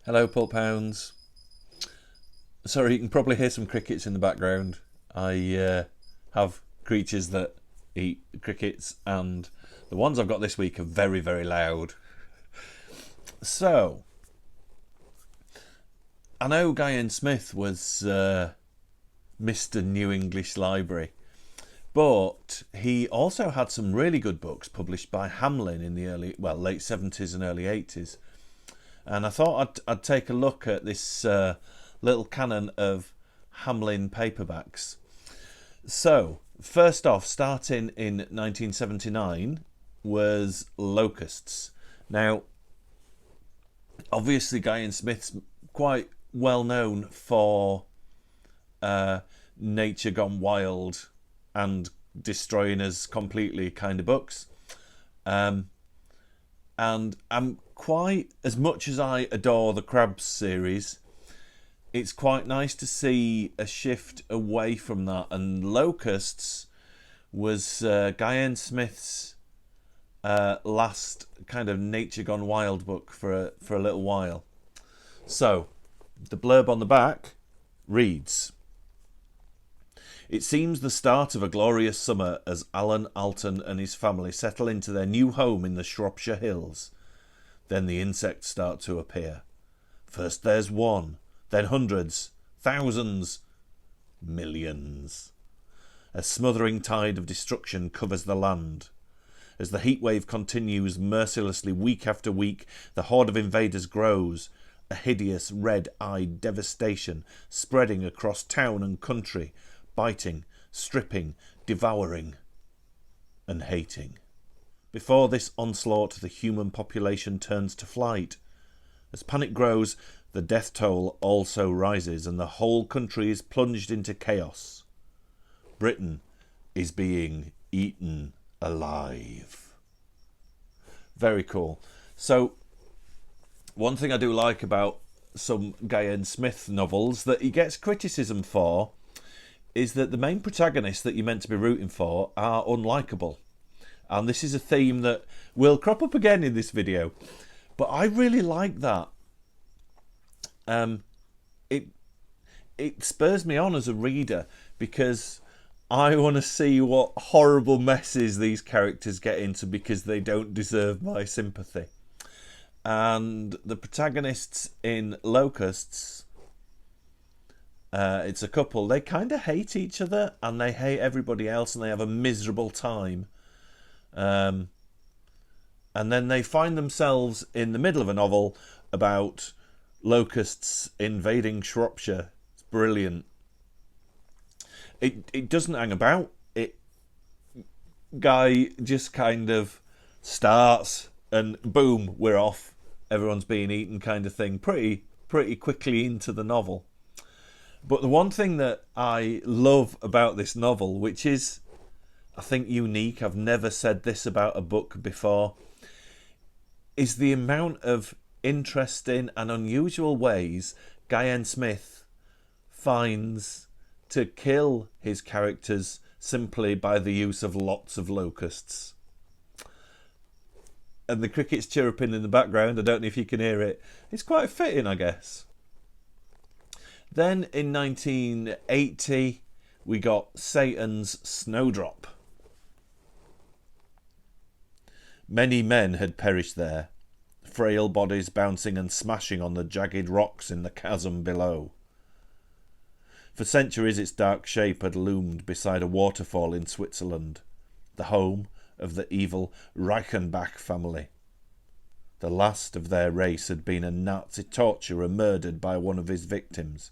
Hello, Pulp Hounds. Sorry, you can probably hear some crickets in the background. I have creatures that eat crickets, and the ones I've got this week are very, very loud. So, I know Guyan Smith was Mr. New English Library, but he also had some really good books published by Hamlyn in the late 70s and early 80s. And I thought I'd take a look at this little canon of Hamlyn paperbacks. So, first off, starting in 1979, was Locusts. Now, obviously, Guyan Smith's quite well known for nature gone wild and destroying us completely kind of books. And I'm quite, as much as I adore the Crabs series, it's quite nice to see a shift away from that. And Locusts was Guyan Smith's last kind of nature gone wild book for a little while. So, the blurb on the back reads: "It seems the start of a glorious summer as Alan Alton and his family settle into their new home in the Shropshire Hills. Then the insects start to appear. First there's one, then hundreds, thousands, millions. A smothering tide of destruction covers the land. As the heatwave continues mercilessly week after week, the horde of invaders grows, a hideous red-eyed devastation spreading across town and country, biting, stripping, devouring, and hating. Before this onslaught, the human population turns to flight. As panic grows, the death toll also rises, and the whole country is plunged into chaos. Britain is being eaten alive." Very cool. So, one thing I do like about some Guyan Smith novels that he gets criticism for is that the main protagonists that you're meant to be rooting for are unlikable. And this is a theme that will crop up again in this video. But I really like that. It spurs me on as a reader because I want to see what horrible messes these characters get into because they don't deserve my sympathy. And the protagonists in Locusts, it's a couple. They kind of hate each other and they hate everybody else and they have a miserable time. And then they find themselves in the middle of a novel about locusts invading Shropshire. It's brilliant. It doesn't hang about. Guy just kind of starts and boom, we're off. Everyone's being eaten kind of thing. Pretty quickly into the novel. But the one thing that I love about this novel, which is, I think, unique, I've never said this about a book before, is the amount of interesting and unusual ways Guyan Smith finds to kill his characters simply by the use of lots of locusts. And the crickets chirruping in the background, I don't know if you can hear it, it's quite fitting, I guess. Then in 1980 we got Satan's Snowdrop. Many men had perished there, frail bodies bouncing and smashing on the jagged rocks in the chasm below. For centuries its dark shape had loomed beside a waterfall in Switzerland, the home of the evil Reichenbach family. The last of their race had been a Nazi torturer murdered by one of his victims.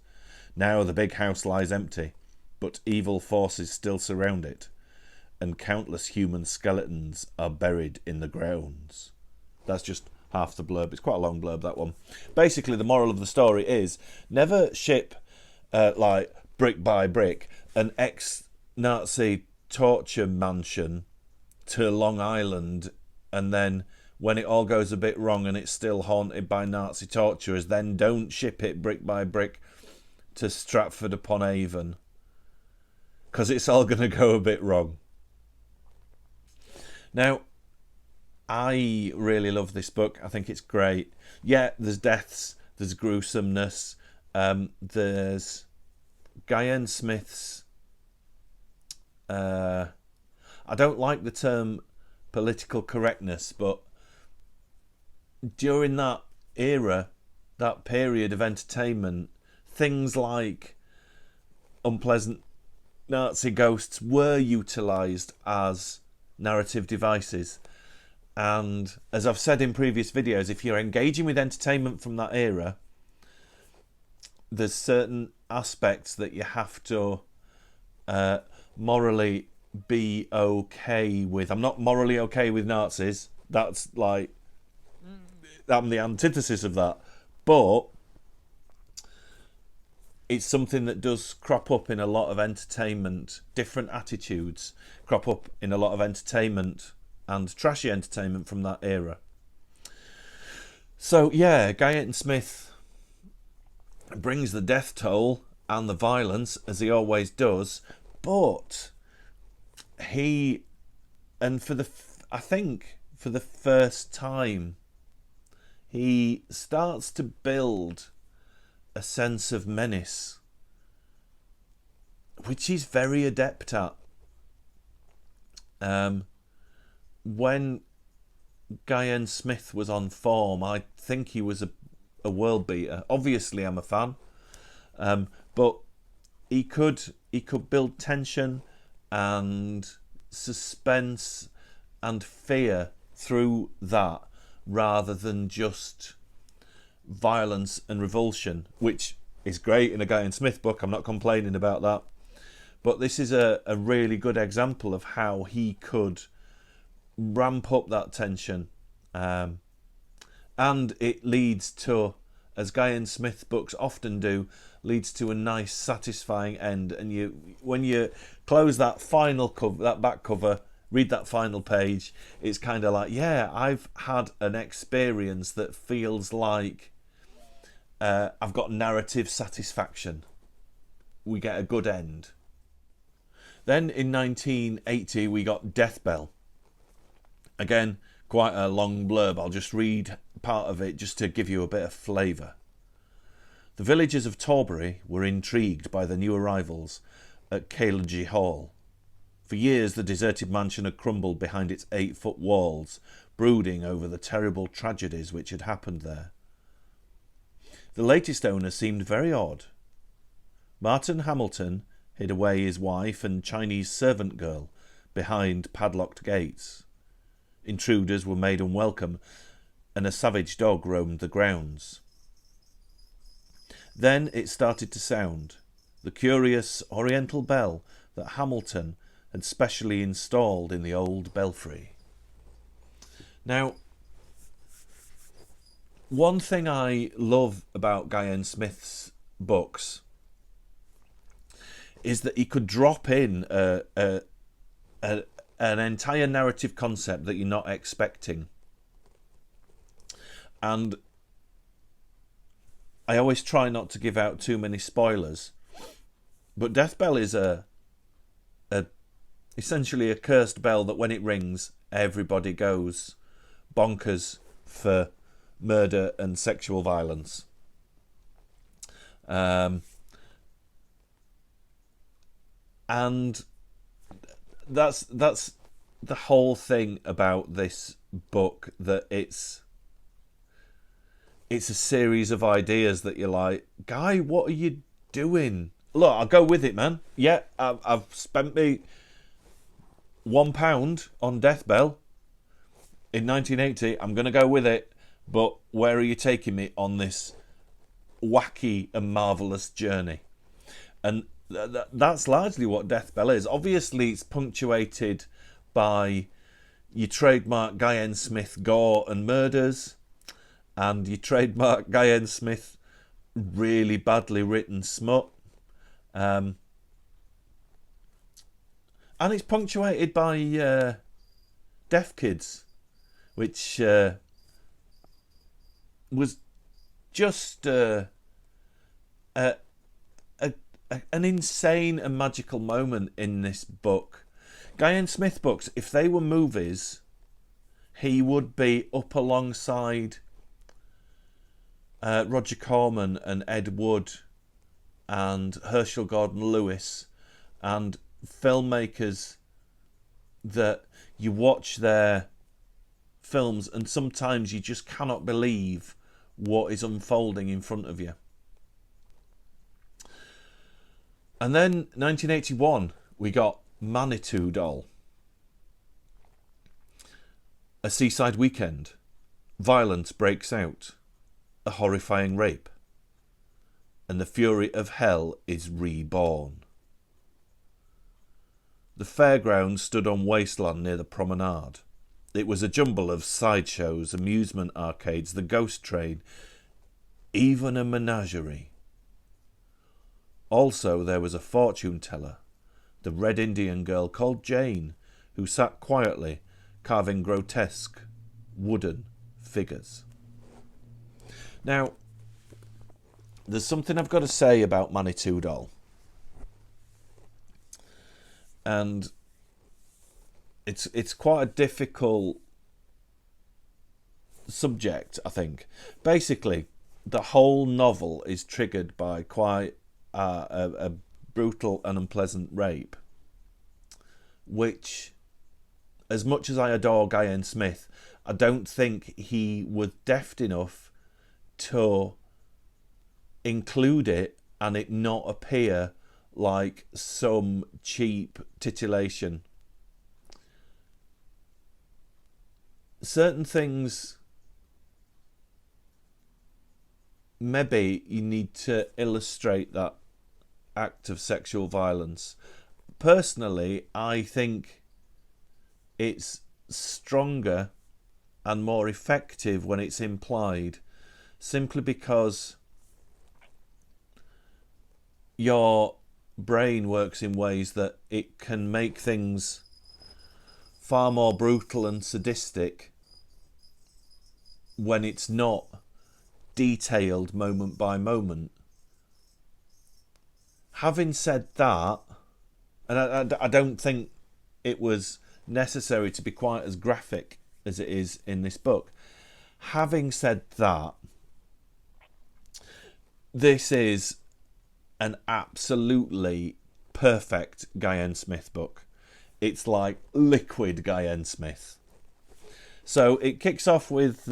Now the big house lies empty, but evil forces still surround it, and countless human skeletons are buried in the grounds. That's just half the blurb. It's quite a long blurb, that one. Basically, the moral of the story is never ship, like, brick by brick, an ex-Nazi torture mansion to Long Island, and then when it all goes a bit wrong and it's still haunted by Nazi torturers, then don't ship it brick by brick to Stratford-upon-Avon, because it's all going to go a bit wrong. Now, I really love this book. I think it's great. Yeah, there's deaths, there's gruesomeness, there's Guyan Smith's, I don't like the term political correctness, but during that era, that period of entertainment, things like unpleasant Nazi ghosts were utilised as narrative devices. And as I've said in previous videos, if you're engaging with entertainment from that era, there's certain aspects that you have to morally be okay with. I'm not morally okay with Nazis. That's like, I'm the antithesis of that. But it's something that does crop up in a lot of entertainment. Different attitudes crop up in a lot of entertainment and trashy entertainment from that era. So yeah, Guyan Smith brings the death toll and the violence, as he always does, but he, and I think for the first time, he starts to build a sense of menace, which he's very adept at. When Guyan Smith was on form, I think he was a world beater. Obviously, I'm a fan, but he could build tension and suspense and fear through that, rather than just violence and revulsion, which is great in a Guyan Smith book. I'm not complaining about that, but this is a really good example of how he could ramp up that tension, and it leads to, as Guyan Smith books often do, leads to a nice satisfying end. And when you close that final cover, that back cover, read that final page, it's kind of like, yeah, I've had an experience that feels like I've got narrative satisfaction. We get a good end. Then in 1980 we got Death Bell. Again, quite a long blurb. I'll just read part of it just to give you a bit of flavour. The villagers of Torbury were intrigued by the new arrivals at Caelogy Hall. For years the deserted mansion had crumbled behind its 8-foot walls, brooding over the terrible tragedies which had happened there. The latest owner seemed very odd. Martin Hamilton hid away his wife and Chinese servant girl behind padlocked gates. Intruders were made unwelcome, and a savage dog roamed the grounds. Then it started to sound, the curious oriental bell that Hamilton had specially installed in the old belfry. Now, one thing I love about Guyan Smith's books is that he could drop in an entire narrative concept that you're not expecting. And I always try not to give out too many spoilers, but Death Bell is essentially a cursed bell that when it rings, everybody goes bonkers for murder and sexual violence. And that's the whole thing about this book, that it's a series of ideas that you're like, Guy, what are you doing? Look, I'll go with it, man. Yeah, I've spent me £1 on Death Bell in 1980. I'm going to go with it. But where are you taking me on this wacky and marvellous journey? And that's largely what Death Bell is. Obviously, it's punctuated by your trademark Guyan Smith gore and murders, and your trademark Guyan Smith really badly written smut. And it's punctuated by deaf kids, which was just an insane and magical moment in this book. Guyan Smith books, if they were movies, he would be up alongside Roger Corman and Ed Wood and Herschel Gordon Lewis and filmmakers that you watch their films and sometimes you just cannot believe what is unfolding in front of you. And then 1981 we got Manitou Doll. A seaside weekend. Violence breaks out. A horrifying rape. And the fury of hell is reborn. The fairground stood on wasteland near the promenade. It was a jumble of sideshows, amusement arcades, the ghost train, even a menagerie. Also there was a fortune teller, the Red Indian girl called Jane, who sat quietly, carving grotesque wooden figures. Now, there's something I've got to say about Manitou Doll. And it's quite a difficult subject, I think. Basically, the whole novel is triggered by quite a brutal and unpleasant rape, which, as much as I adore Guyan Smith, I don't think he was deft enough to include it and it not appear like some cheap titillation. Certain things, maybe you need to illustrate that act of sexual violence. Personally, I think it's stronger and more effective when it's implied, simply because your brain works in ways that it can make things far more brutal and sadistic when it's not detailed moment by moment. Having said that, and I don't think it was necessary to be quite as graphic as it is in this book. Having said that, this is an absolutely perfect Guyan Smith book. It's like liquid Guyan Smith. So it kicks off with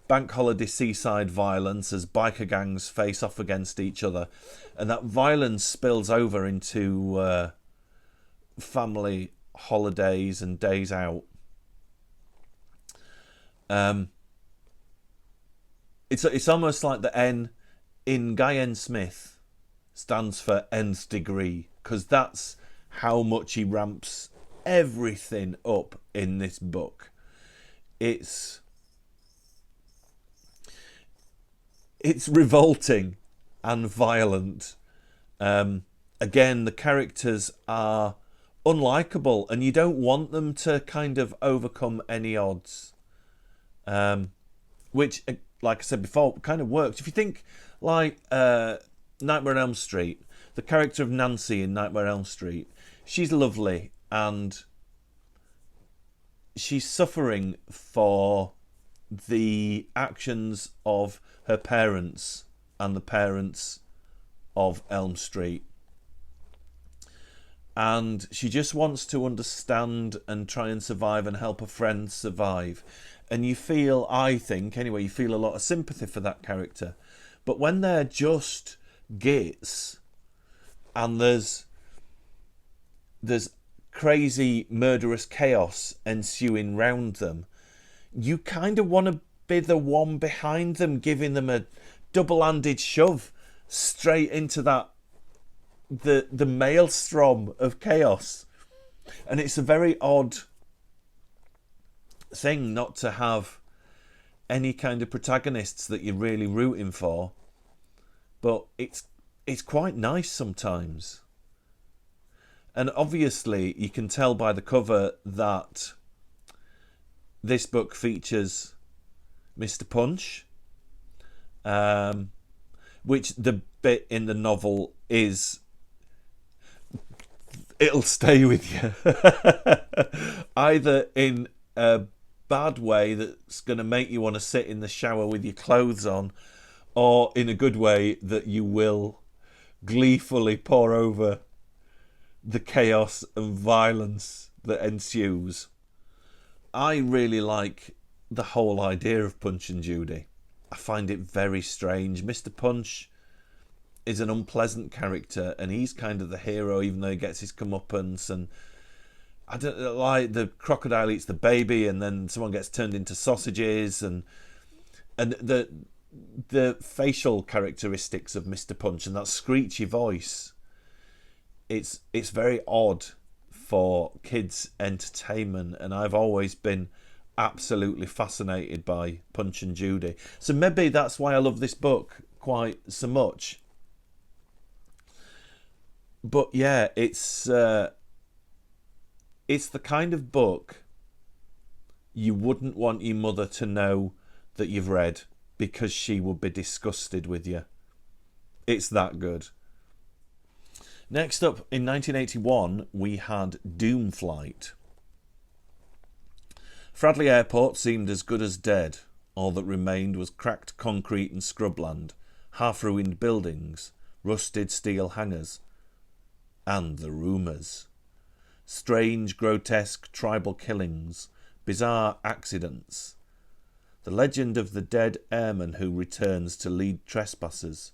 bank holiday seaside violence as biker gangs face off against each other, and that violence spills over into family holidays and days out. It's almost like the N in Guyan Smith stands for nth degree, because that's how much he ramps everything up in this book. It's revolting and violent. Again, the characters are unlikable and you don't want them to kind of overcome any odds, which, like I said before, kind of works. If you think like Nightmare on Elm Street, the character of Nancy in Nightmare on Elm Street, she's lovely and she's suffering for the actions of her parents and the parents of Elm Street. And she just wants to understand and try and survive and help her friends survive. And you feel, I think anyway, you feel a lot of sympathy for that character. But when they're just gits and there's crazy murderous chaos ensuing round them, you kind of want to be the one behind them, giving them a double-handed shove straight into that the maelstrom of chaos. And it's a very odd thing not to have any kind of protagonists that you're really rooting for, but it's quite nice sometimes. And obviously you can tell by the cover that this book features Mr. Punch, which the bit in the novel is, it'll stay with you. Either in a bad way that's going to make you want to sit in the shower with your clothes on, or in a good way that you will gleefully pour over the chaos and violence that ensues. I really like the whole idea of Punch and Judy. I find it very strange. Mr. Punch is an unpleasant character, and he's kind of the hero, even though he gets his comeuppance. And I don't like the crocodile eats the baby, and then someone gets turned into sausages, and the facial characteristics of Mr. Punch and that screechy voice. It's very odd for kids' entertainment, and I've always been absolutely fascinated by Punch and Judy. So maybe that's why I love this book quite so much. But yeah, it's the kind of book you wouldn't want your mother to know that you've read, because she would be disgusted with you. It's that good. Next up, in 1981, we had Doomflight. Fradley Airport seemed as good as dead. All that remained was cracked concrete and scrubland, half-ruined buildings, rusted steel hangars, and the rumours. Strange, grotesque tribal killings, bizarre accidents. The legend of the dead airman who returns to lead trespassers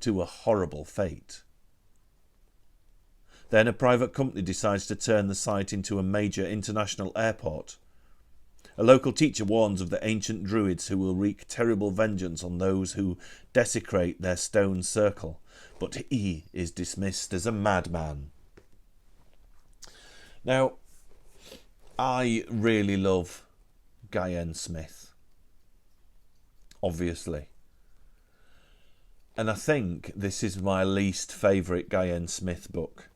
to a horrible fate. Then a private company decides to turn the site into a major international airport. A local teacher warns of the ancient druids who will wreak terrible vengeance on those who desecrate their stone circle, but he is dismissed as a madman. Now, I really love Guy Smith, obviously. And I think this is my least favourite Guy Smith book.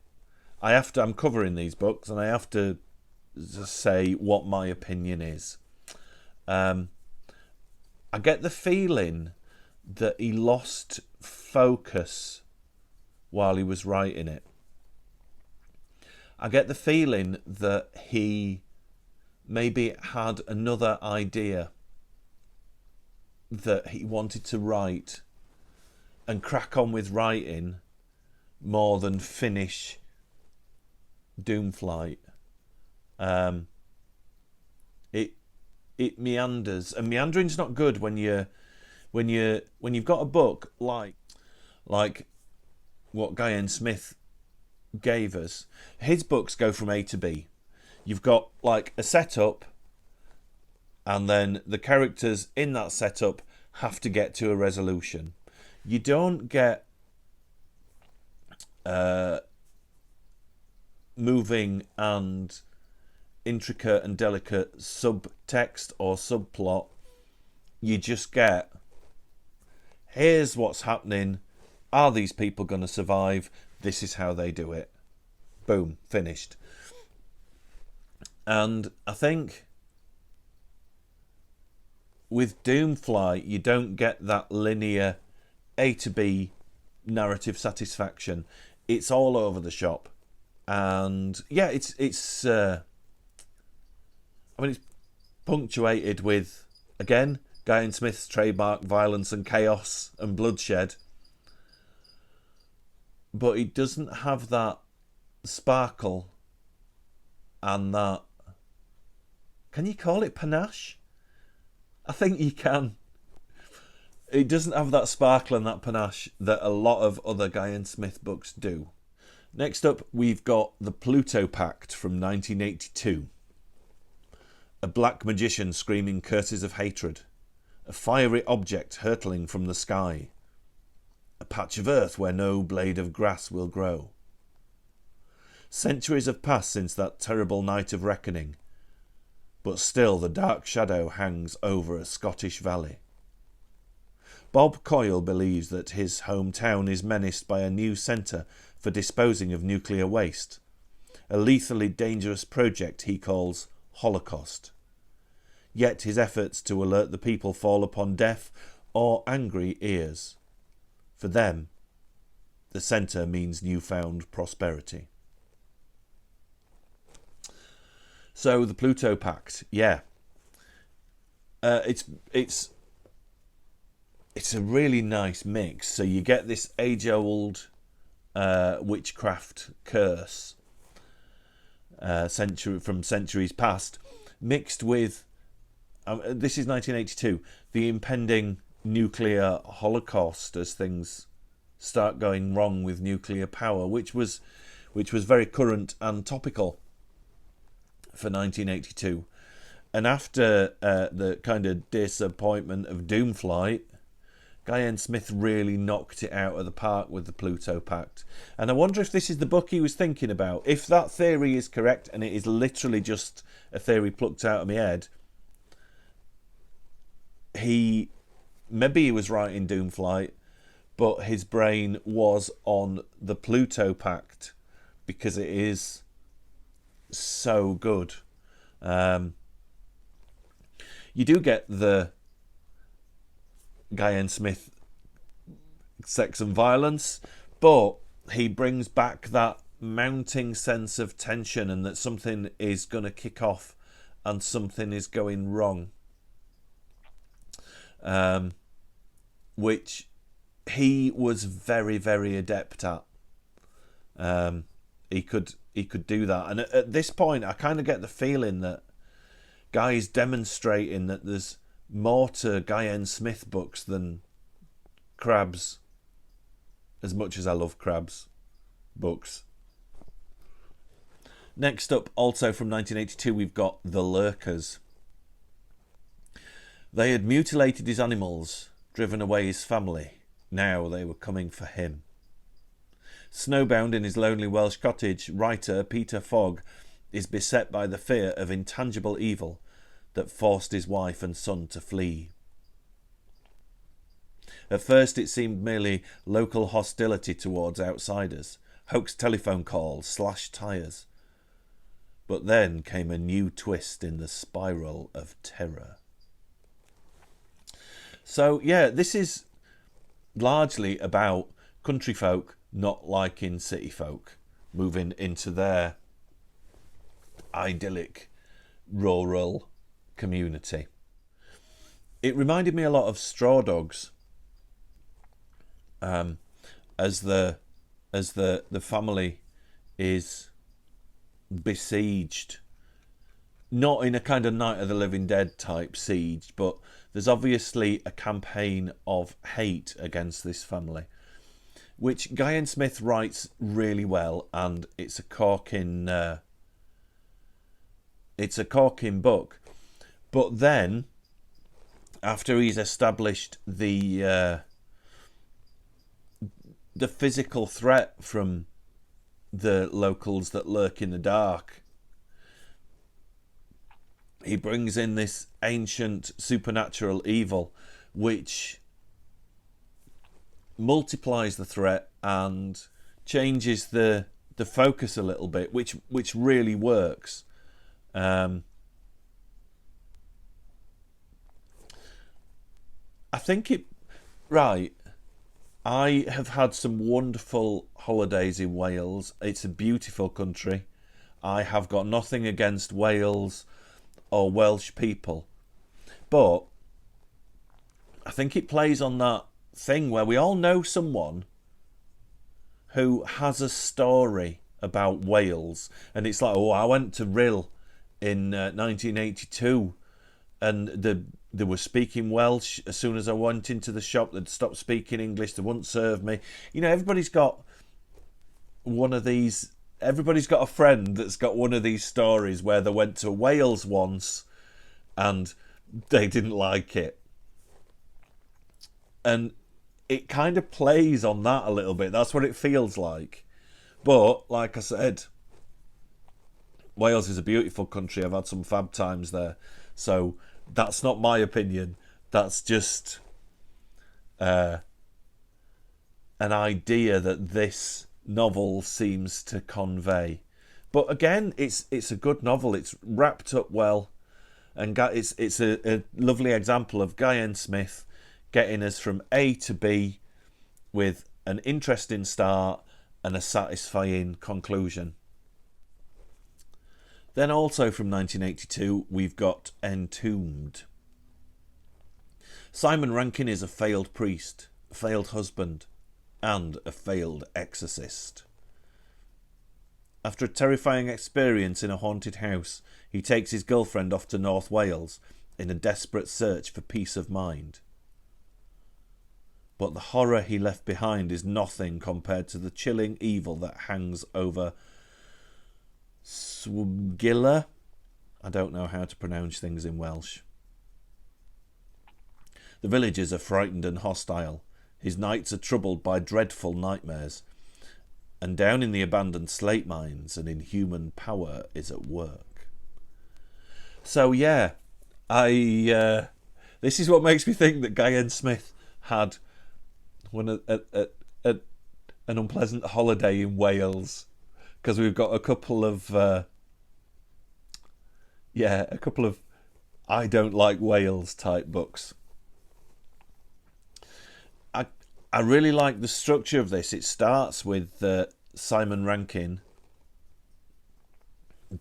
I'm covering these books, and I have to say what my opinion is. I get the feeling that he lost focus while he was writing it. I get the feeling that he maybe had another idea that he wanted to write and crack on with writing more than finish Doomflight. It meanders, and meandering's not good when you've got a book like what Guy Smith gave us. His books go from A to B. You've got like a setup, and then the characters in that setup have to get to a resolution. You don't get moving and intricate and delicate subtext or subplot. You just get, here's what's happening. Are these people going to survive? This is how they do it. Boom, finished. And I think with Doomflight, you don't get that linear A to B narrative satisfaction. It's all over the shop. And yeah, it's punctuated with, again, Guy Smith's trademark violence and chaos and bloodshed. But it doesn't have that sparkle and that... Can you call it panache? I think you can. It doesn't have that sparkle and that panache that a lot of other Guy Smith books do. Next up, we've got The Pluto Pact from 1982. A black magician screaming curses of hatred. A fiery object hurtling from the sky. A patch of earth where no blade of grass will grow. Centuries have passed since that terrible night of reckoning, but still the dark shadow hangs over a Scottish valley. Bob Coyle believes that his hometown is menaced by a new centre for disposing of nuclear waste, a lethally dangerous project he calls Holocaust. Yet his efforts to alert the people fall upon deaf or angry ears. For them, the centre means newfound prosperity. So the Pluto Pact, yeah. It's it's a really nice mix. So you get this age-old witchcraft curse from centuries past, mixed with this is 1982, the impending nuclear holocaust as things start going wrong with nuclear power, which was very current and topical for 1982. And after the kind of disappointment of Doomflight, Guy N. Smith really knocked it out of the park with the Pluto Pact. And I wonder if this is the book he was thinking about. If that theory is correct, and it is literally just a theory plucked out of my head, maybe he was writing Doomflight, but his brain was on the Pluto Pact because it is so good. You do get the Guy N. Smith sex and violence, but he brings back that mounting sense of tension and that something is going to kick off and something is going wrong, which he was very, very adept at. He could do that, and at this point I kind of get the feeling that Guy's demonstrating that there's more to Guy N. Smith books than Crabbe's, as much as I love Crabbe's books. Next up, also from 1982, we've got The Lurkers. They had mutilated his animals, driven away his family. Now they were coming for him. Snowbound in his lonely Welsh cottage, writer Peter Fogg is beset by the fear of intangible evil that forced his wife and son to flee. At first it seemed merely local hostility towards outsiders, hoax telephone calls, slashed tyres. But then came a new twist in the spiral of terror. So yeah, this is largely about country folk not liking city folk, moving into their idyllic rural community. It reminded me a lot of Straw Dogs, as the family is besieged, not in a kind of Night of the Living Dead type siege, but there's obviously a campaign of hate against this family, which Guy N. Smith writes really well, and it's a corking book. But then, after he's established the physical threat from the locals that lurk in the dark, he brings in this ancient supernatural evil, which multiplies the threat and changes the focus a little bit, which really works. I think I have had some wonderful holidays in Wales. It's a beautiful country. I have got nothing against Wales or Welsh people, but I think it plays on that thing where we all know someone who has a story about Wales, and it's like, oh, I went to Rhyl in 1982 and they were speaking Welsh. As soon as I went into the shop, they'd stop speaking English. They wouldn't serve me. You know, everybody's got one of these. Everybody's got a friend that's got one of these stories where they went to Wales once and they didn't like it. And it kind of plays on that a little bit. That's what it feels like. But, like I said, Wales is a beautiful country. I've had some fab times there. So that's not my opinion. That's just an idea that this novel seems to convey. But again, it's a good novel. It's wrapped up well, and it's a lovely example of Guy N. Smith getting us from A to B with an interesting start and a satisfying conclusion. Then also from 1982, we've got Entombed. Simon Rankin is a failed priest, a failed husband, and a failed exorcist. After a terrifying experience in a haunted house, he takes his girlfriend off to North Wales in a desperate search for peace of mind. But the horror he left behind is nothing compared to the chilling evil that hangs over Swgilla. I don't know how to pronounce things in Welsh. The villagers are frightened and hostile. His nights are troubled by dreadful nightmares. And down in the abandoned slate mines, an inhuman power is at work. So yeah, this is what makes me think that Guy Smith had an unpleasant holiday in Wales, because we've got a couple of I don't like Wales type books. I really like the structure of this. It starts with Simon Rankin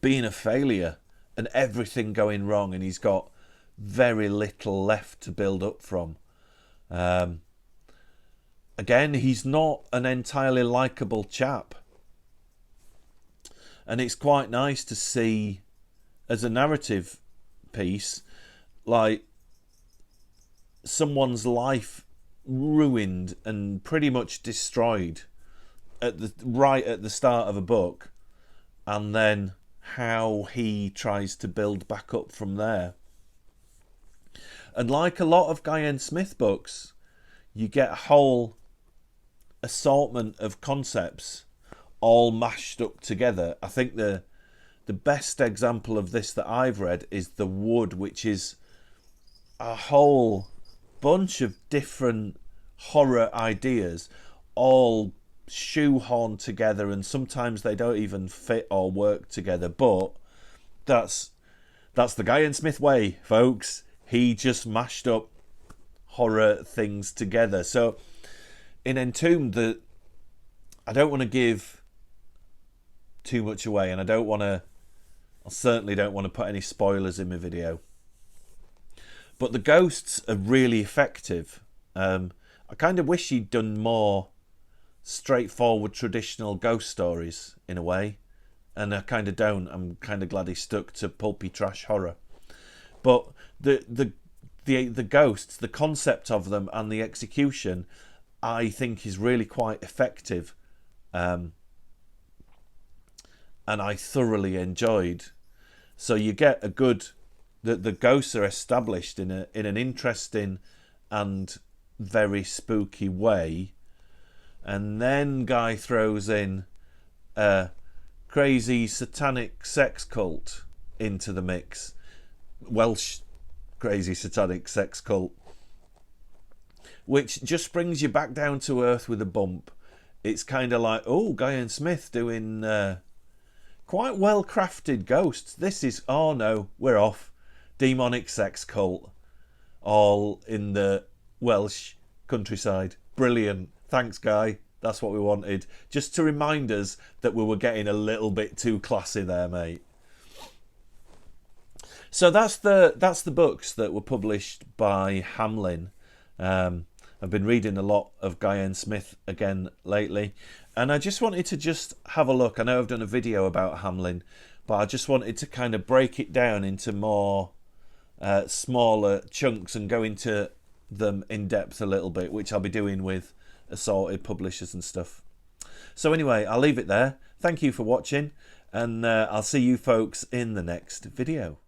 being a failure and everything going wrong, and he's got very little left to build up from. Again, he's not an entirely likeable chap. And it's quite nice to see, as a narrative piece, like someone's life ruined and pretty much destroyed right at the start of a book, and then how he tries to build back up from there. And like a lot of Guy Smith books, you get a whole assortment of concepts all mashed up together. I think the best example of this that I've read is The Wood, which is a whole bunch of different horror ideas all shoehorned together, and sometimes they don't even fit or work together, but that's the Guy Smith way, folks. He just mashed up horror things together. So in Entombed, I don't want to give too much away, and I certainly don't want to put any spoilers in my video, but the ghosts are really effective. I kind of wish he'd done more straightforward traditional ghost stories in a way, and I kind of don't. I'm kind of glad he stuck to pulpy trash horror. But the ghosts, the concept of them and the execution, I think is really quite effective, and I thoroughly enjoyed. So you get a good, the ghosts are established in an interesting and very spooky way, and then Guy throws in a crazy satanic sex cult into the mix. Welsh crazy satanic sex cult, which just brings you back down to earth with a bump. It's kind of like, oh, Guy Smith doing quite well crafted ghosts. This is, oh no, we're off. Demonic sex cult, all in the Welsh countryside. Brilliant. Thanks, Guy. That's what we wanted. Just to remind us that we were getting a little bit too classy there, mate. So that's the books that were published by Hamlyn. I've been reading a lot of Guy Smith again lately, and I just wanted to just have a look. I know I've done a video about Hamlyn, but I just wanted to kind of break it down into more smaller chunks and go into them in depth a little bit, which I'll be doing with assorted publishers and stuff. So anyway, I'll leave it there. Thank you for watching, and I'll see you folks in the next video.